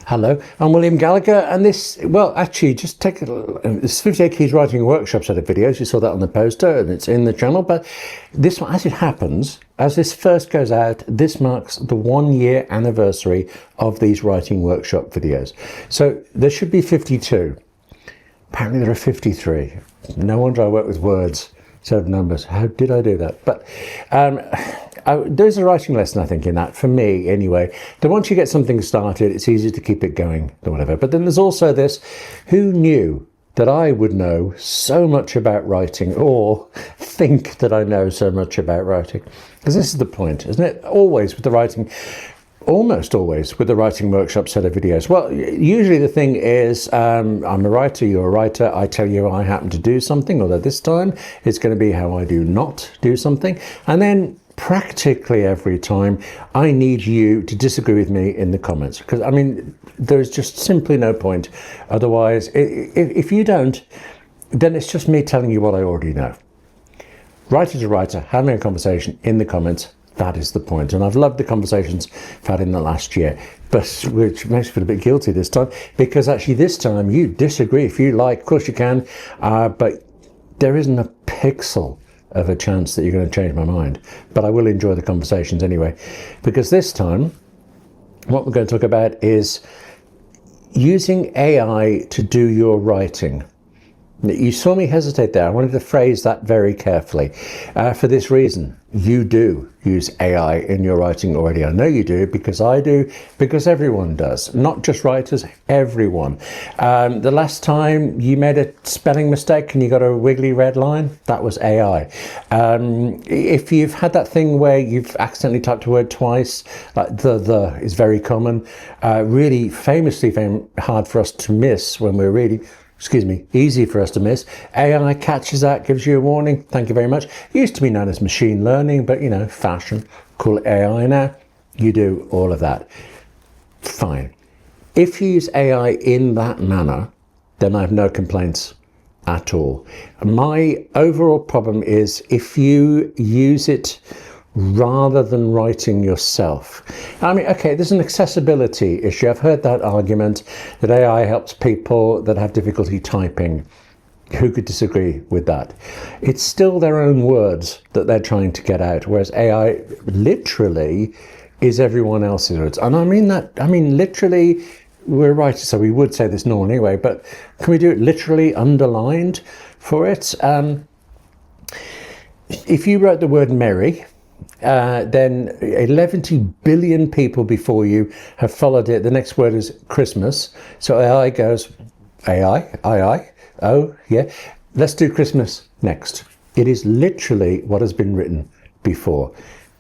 Hello, I'm William Gallagher, and this, well, actually, just take this 58 Keys Writing Workshop set of videos. You saw that on the poster, and it's in the channel. But this one, as it happens, as this first goes out, this marks the 1 year anniversary of these writing workshop videos. So there should be 52. Apparently there are 53. No wonder I work with words instead of numbers. How did I do that? But there's a writing lesson, I think, in that, for me anyway, that once you get something started, it's easy to keep it going or whatever. But then there's also this: who knew that I would know so much about writing, or think that I know so much about writing? Because this is the point, isn't it? Always with the writing, almost always with the writing workshop set of videos. Well, usually the thing is, I'm a writer, you're a writer, I tell you I happen to do something, although this time it's going to be how I do not do something. And then practically every time I need you to disagree with me in the comments, because I mean there's just simply no point otherwise. If you don't, then it's just me telling you what I already know. Writer to writer, having a conversation in the comments, that is the point. And I've loved the conversations I've had in the last year, but which makes me feel a bit guilty this time, because actually this time you disagree if you like, of course you can, but there isn't a pixel of a chance that you're going to change my mind. But I will enjoy the conversations anyway, because this time what we're going to talk about is using AI to do your writing. You saw me hesitate there. I wanted to phrase that very carefully. For this reason, you do use AI in your writing already. I know you do, because I do, because everyone does. Not just writers, everyone. The last time you made a spelling mistake and you got a wiggly red line, that was AI. If you've had that thing where you've accidentally typed a word twice, like the is very common, really famously hard for us to miss when we're really, easy for us to miss. AI catches that, gives you a warning. Thank you very much. It used to be known as machine learning, but you know, fashion, call it AI now. You do all of that. Fine. If you use AI in that manner, then I have no complaints at all. My overall problem is if you use it rather than writing yourself. I mean, okay, there's an accessibility issue. I've heard that argument that AI helps people that have difficulty typing. Who could disagree with that? It's still their own words that they're trying to get out, whereas AI literally is everyone else's words. And I mean that, literally, we're writers, so we would say this normally anyway, but can we do it literally underlined for it? If you wrote the word merry, then 11 billion people before you have followed it. The next word is Christmas. So AI goes, AI, oh yeah, let's do Christmas next. It is literally what has been written before.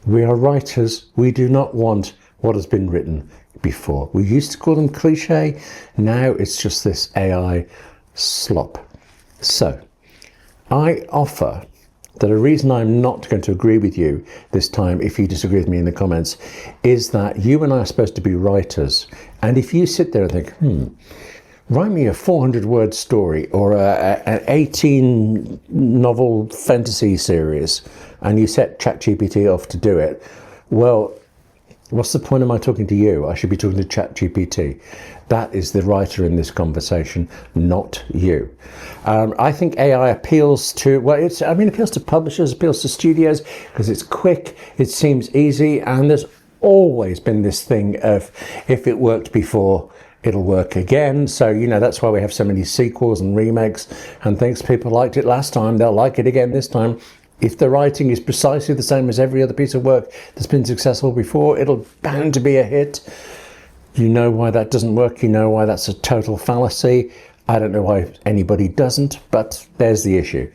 We are writers. We do not want what has been written before. We used to call them cliche. Now it's just this AI slop. So I offer that a reason I'm not going to agree with you this time, if you disagree with me in the comments, is that you and I are supposed to be writers. And if you sit there and think, write me a 400-word story or an 18-novel fantasy series, and you set ChatGPT off to do it, well, what's the point of my talking to you? I should be talking to ChatGPT. That is the writer in this conversation, not you. I think AI appeals to, well, it appeals to publishers, appeals to studios, because it's quick, it seems easy, and there's always been this thing of, if it worked before, it'll work again. So, you know, that's why we have so many sequels and remakes and things. People liked it last time, they'll like it again this time. If the writing is precisely the same as every other piece of work that's been successful before, it'll bound to be a hit. You know why that doesn't work. You know why that's a total fallacy. I don't know why anybody doesn't, but there's the issue.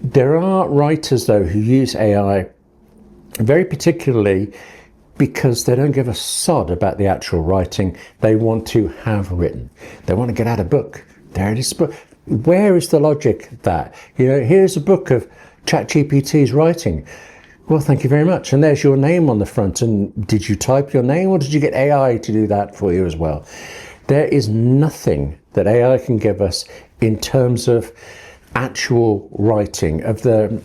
There are writers, though, who use AI very particularly because they don't give a sod about the actual writing they want to have written. They want to get out a book. There it is. Where is the logic that, you know, here's a book of ChatGPT's writing. Well, thank you very much. And there's your name on the front. And did you type your name, or did you get AI to do that for you as well? There is nothing that AI can give us in terms of actual writing, of the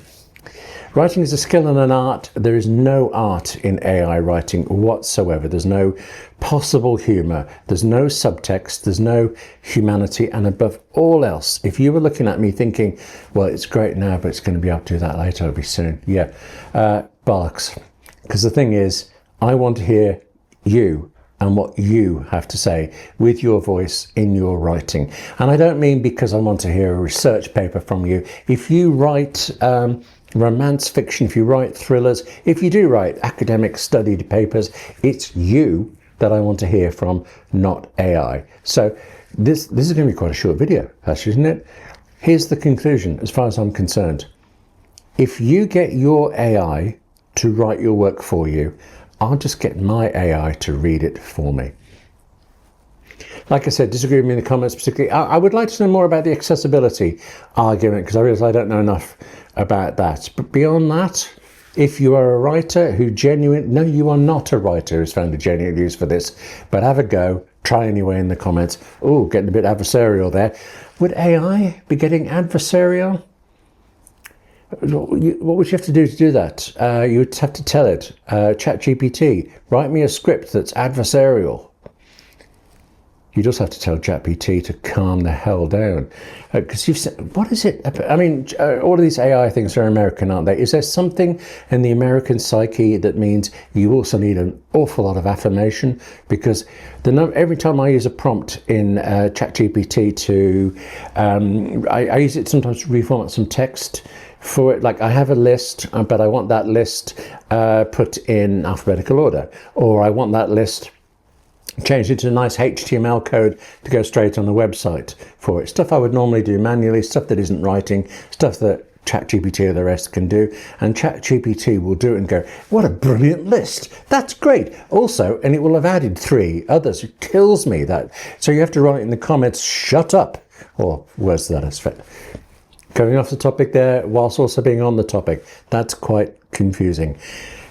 Writing is a skill and an art. There is no art in AI writing whatsoever. There's no possible humour. There's no subtext. There's no humanity. And above all else, if you were looking at me thinking, well, it's great now, but it's going to be up to that later, it'll be soon. Yeah, bollocks. Because the thing is, I want to hear you and what you have to say with your voice in your writing. And I don't mean because I want to hear a research paper from you. If you write romance fiction, if you write thrillers, if you do write academic studied papers, it's you that I want to hear from, not AI. So this is going to be quite a short video, actually, isn't it? Here's the conclusion as far as I'm concerned. If you get your AI to write your work for you, I'll just get my AI to read it for me. Like I said, disagree with me in the comments particularly. I would like to know more about the accessibility argument, because I realise I don't know enough about that. But beyond that, if you are a writer who no, you are not a writer who's found a genuine use for this, but have a go, try anyway in the comments. Oh, getting a bit adversarial there. Would AI be getting adversarial? What would you have to do that? You would have to tell it, ChatGPT, write me a script that's adversarial. You'd also have to tell ChatGPT to calm the hell down. Because you've said, what is it? I mean, all of these AI things are American, aren't they? Is there something in the American psyche that means you also need an awful lot of affirmation? Because every time I use a prompt in ChatGPT I use it sometimes to reformat some text for it. Like I have a list, but I want that list put in alphabetical order, or I want that list changed into a nice HTML code to go straight on the website for it. Stuff I would normally do manually, stuff that isn't writing, stuff that ChatGPT or the rest can do, and ChatGPT will do it and go, what a brilliant list, that's great. Also, and it will have added 3 others. It kills me that. So you have to write in the comments, shut up, or worse to that effect. Going off the topic there, whilst also being on the topic, that's quite confusing.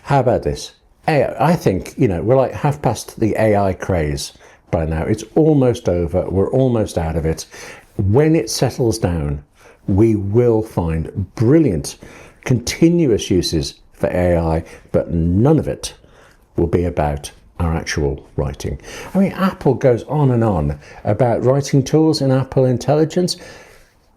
How about this? I think, we're like half past the AI craze by now. It's almost over. We're almost out of it. When it settles down, we will find brilliant, continuous uses for AI, but none of it will be about our actual writing. I mean, Apple goes on and on about writing tools in Apple Intelligence.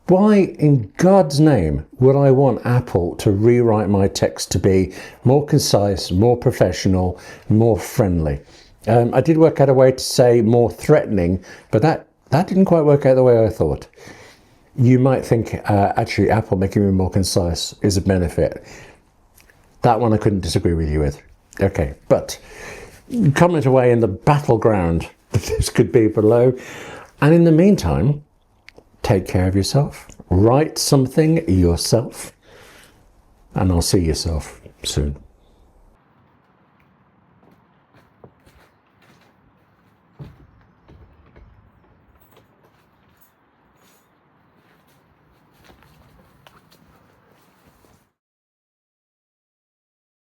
Why in God's name would I want Apple to rewrite my text to be more concise, more professional, more friendly? I did work out a way to say more threatening, but that didn't quite work out the way I thought. You might think, actually, Apple making me more concise is a benefit. That one I couldn't disagree with you with. Okay, but comment away in the battleground that this could be below. And in the meantime, take care of yourself, write something yourself, and I'll see yourself soon.